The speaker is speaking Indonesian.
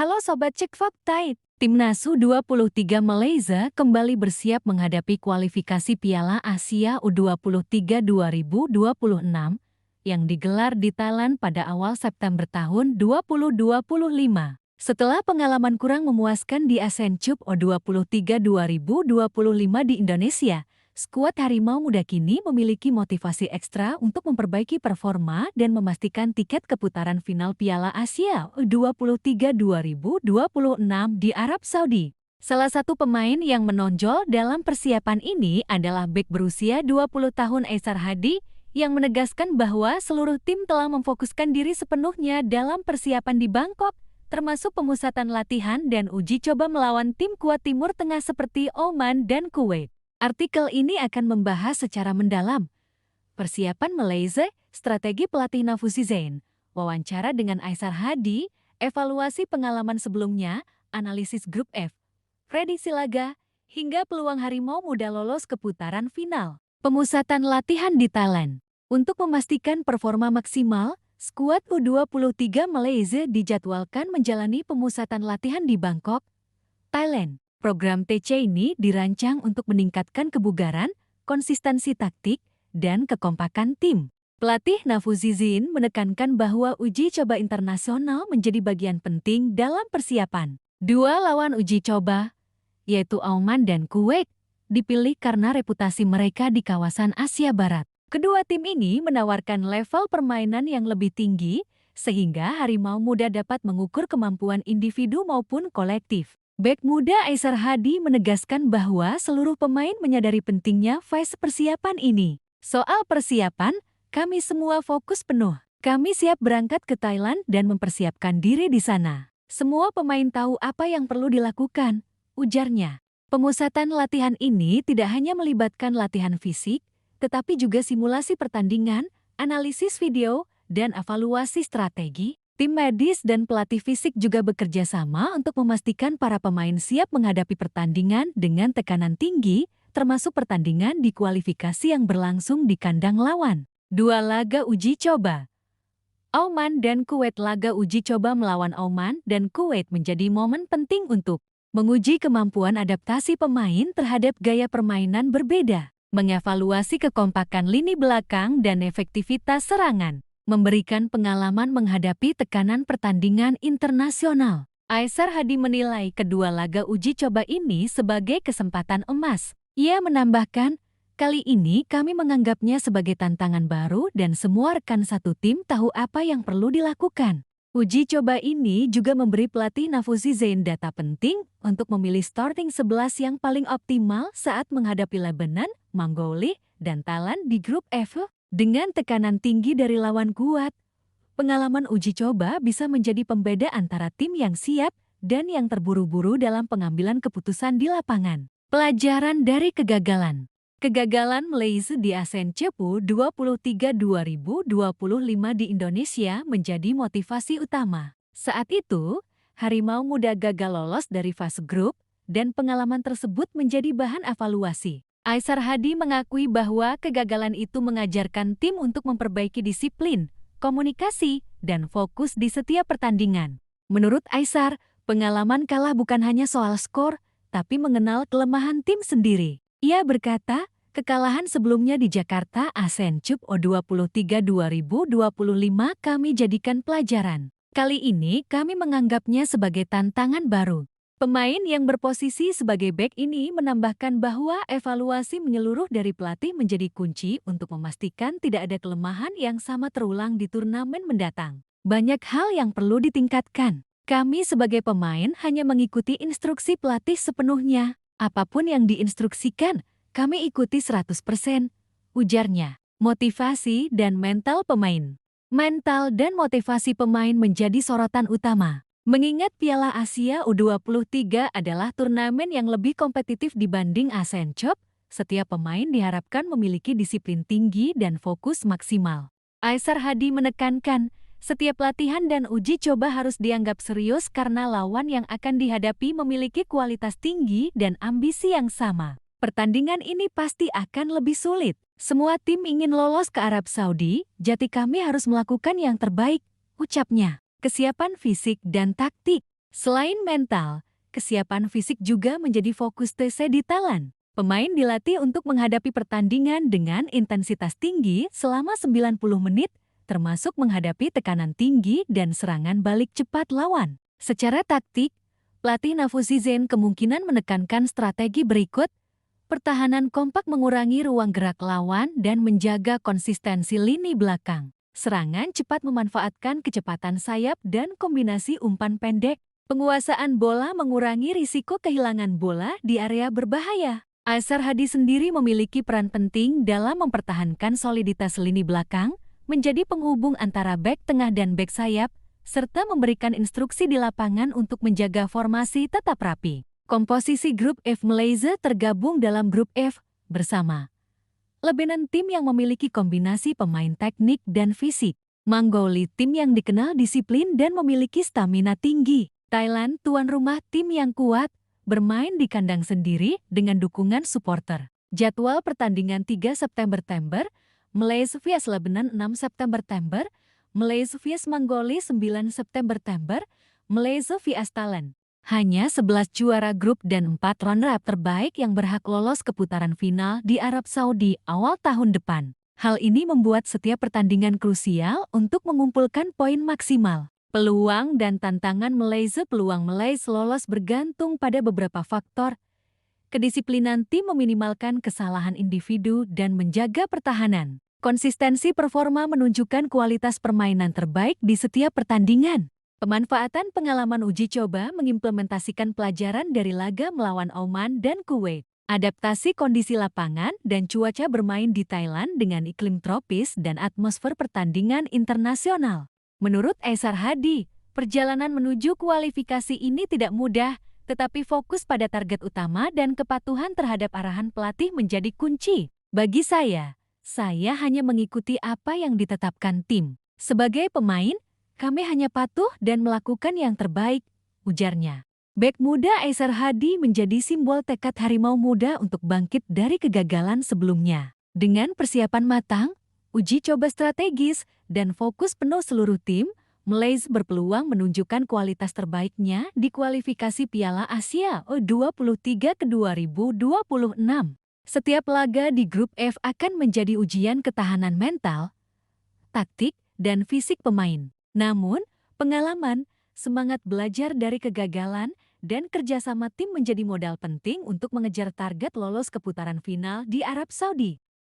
Halo Sobat Cek Fakta, Timnas U23 Malaysia kembali bersiap menghadapi kualifikasi Piala Asia U23 2026 yang digelar di Thailand pada awal September tahun 2025. Setelah pengalaman kurang memuaskan di Asian Cup U23 2025 di Indonesia, skuad Harimau Muda kini memiliki motivasi ekstra untuk memperbaiki performa dan memastikan tiket ke putaran final Piala Asia U23 2026 di Arab Saudi. Salah satu pemain yang menonjol dalam persiapan ini adalah bek berusia 20 tahun Aisar Hadi yang menegaskan bahwa seluruh tim telah memfokuskan diri sepenuhnya dalam persiapan di Bangkok, termasuk pemusatan latihan dan uji coba melawan tim kuat Timur Tengah seperti Oman dan Kuwait. Artikel ini akan membahas secara mendalam persiapan Malaysia, strategi pelatih Nafuzi Zain, wawancara dengan Aisar Hadi, evaluasi pengalaman sebelumnya, analisis grup F, prediksi laga, hingga peluang Harimau Muda lolos ke putaran final. Pemusatan latihan di Thailand. Untuk memastikan performa maksimal, skuad U23 Malaysia dijadwalkan menjalani pemusatan latihan di Bangkok, Thailand. Program TC ini dirancang untuk meningkatkan kebugaran, konsistensi taktik, dan kekompakan tim. Pelatih Nafuzi Zain menekankan bahwa uji coba internasional menjadi bagian penting dalam persiapan. Dua lawan uji coba, yaitu Oman dan Kuwait, dipilih karena reputasi mereka di kawasan Asia Barat. Kedua tim ini menawarkan level permainan yang lebih tinggi, sehingga Harimau Muda dapat mengukur kemampuan individu maupun kolektif. Bek muda Aisar Hadi menegaskan bahwa seluruh pemain menyadari pentingnya fase persiapan ini. Soal persiapan, kami semua fokus penuh. Kami siap berangkat ke Thailand dan mempersiapkan diri di sana. Semua pemain tahu apa yang perlu dilakukan, ujarnya. Pemusatan latihan ini tidak hanya melibatkan latihan fisik, tetapi juga simulasi pertandingan, analisis video, dan evaluasi strategi. Tim medis dan pelatih fisik juga bekerja sama untuk memastikan para pemain siap menghadapi pertandingan dengan tekanan tinggi, termasuk pertandingan di kualifikasi yang berlangsung di kandang lawan. Dua laga uji coba. Oman dan Kuwait. Laga uji coba melawan Oman dan Kuwait menjadi momen penting untuk menguji kemampuan adaptasi pemain terhadap gaya permainan berbeda, mengevaluasi kekompakan lini belakang dan efektivitas serangan, memberikan pengalaman menghadapi tekanan pertandingan internasional. Aisar Hadi menilai kedua laga uji coba ini sebagai kesempatan emas. Ia menambahkan, kali ini kami menganggapnya sebagai tantangan baru dan semua rekan satu tim tahu apa yang perlu dilakukan. Uji coba ini juga memberi pelatih Nafuzi Zain data penting untuk memilih starting 11 yang paling optimal saat menghadapi Lebanon, Mongolia, dan Thailand di grup F. Dengan tekanan tinggi dari lawan kuat, pengalaman uji coba bisa menjadi pembeda antara tim yang siap dan yang terburu-buru dalam pengambilan keputusan di lapangan. Pelajaran dari kegagalan. Kegagalan Malaysia di Asian Cup U23 2025 di Indonesia menjadi motivasi utama. Saat itu, Harimau Muda gagal lolos dari fase grup, dan pengalaman tersebut menjadi bahan evaluasi. Aisar Hadi mengakui bahwa kegagalan itu mengajarkan tim untuk memperbaiki disiplin, komunikasi, dan fokus di setiap pertandingan. Menurut Aisar, pengalaman kalah bukan hanya soal skor, tapi mengenal kelemahan tim sendiri. Ia berkata, kekalahan sebelumnya di Jakarta Asian Cup U23 2025 kami jadikan pelajaran. Kali ini kami menganggapnya sebagai tantangan baru. Pemain yang berposisi sebagai bek ini menambahkan bahwa evaluasi menyeluruh dari pelatih menjadi kunci untuk memastikan tidak ada kelemahan yang sama terulang di turnamen mendatang. Banyak hal yang perlu ditingkatkan. Kami sebagai pemain hanya mengikuti instruksi pelatih sepenuhnya. Apapun yang diinstruksikan, kami ikuti 100%, ujarnya. Motivasi dan mental pemain. Mental dan motivasi pemain menjadi sorotan utama. Mengingat Piala Asia U23 adalah turnamen yang lebih kompetitif dibanding Asian Cup, setiap pemain diharapkan memiliki disiplin tinggi dan fokus maksimal. Aisar Hadi menekankan, setiap latihan dan uji coba harus dianggap serius karena lawan yang akan dihadapi memiliki kualitas tinggi dan ambisi yang sama. Pertandingan ini pasti akan lebih sulit. Semua tim ingin lolos ke Arab Saudi, jadi kami harus melakukan yang terbaik, ucapnya. Kesiapan fisik dan taktik. Selain mental, kesiapan fisik juga menjadi fokus TC di Thailand. Pemain dilatih untuk menghadapi pertandingan dengan intensitas tinggi selama 90 menit, termasuk menghadapi tekanan tinggi dan serangan balik cepat lawan. Secara taktik, pelatih Nafuzizen kemungkinan menekankan strategi berikut: pertahanan kompak mengurangi ruang gerak lawan dan menjaga konsistensi lini belakang. Serangan cepat memanfaatkan kecepatan sayap dan kombinasi umpan pendek. Penguasaan bola mengurangi risiko kehilangan bola di area berbahaya. Aizhar Hadi sendiri memiliki peran penting dalam mempertahankan soliditas lini belakang, menjadi penghubung antara bek tengah dan bek sayap, serta memberikan instruksi di lapangan untuk menjaga formasi tetap rapi. Komposisi grup F Malaysia tergabung dalam grup F bersama Lebanon, tim yang memiliki kombinasi pemain teknik dan fisik. Mongolia, tim yang dikenal disiplin dan memiliki stamina tinggi. Thailand, tuan rumah, tim yang kuat, bermain di kandang sendiri dengan dukungan supporter. Jadwal pertandingan 3 September, Malaysia vs Lebanon 6 September, Malaysia vs Mongolia 9 September, Malaysia vs Thailand. Hanya 11 juara grup dan 4 runner-up terbaik yang berhak lolos ke putaran final di Arab Saudi awal tahun depan. Hal ini membuat setiap pertandingan krusial untuk mengumpulkan poin maksimal. Peluang dan tantangan Malaysia. Peluang Malaysia lolos bergantung pada beberapa faktor. Kedisiplinan tim meminimalkan kesalahan individu dan menjaga pertahanan. Konsistensi performa menunjukkan kualitas permainan terbaik di setiap pertandingan. Pemanfaatan pengalaman uji coba mengimplementasikan pelajaran dari laga melawan Oman dan Kuwait. Adaptasi kondisi lapangan dan cuaca bermain di Thailand dengan iklim tropis dan atmosfer pertandingan internasional. Menurut Aizhar Hadi, perjalanan menuju kualifikasi ini tidak mudah, tetapi fokus pada target utama dan kepatuhan terhadap arahan pelatih menjadi kunci. Bagi saya hanya mengikuti apa yang ditetapkan tim. Sebagai pemain, kami hanya patuh dan melakukan yang terbaik, ujarnya. Bek muda Aizhar Hadi menjadi simbol tekad harimau muda untuk bangkit dari kegagalan sebelumnya. Dengan persiapan matang, uji coba strategis, dan fokus penuh seluruh tim, Malaysia berpeluang menunjukkan kualitas terbaiknya di kualifikasi Piala Asia U23 ke 2026. Setiap laga di grup F akan menjadi ujian ketahanan mental, taktik, dan fisik pemain. Namun, pengalaman, semangat belajar dari kegagalan, dan kerjasama tim menjadi modal penting untuk mengejar target lolos ke putaran final di Arab Saudi.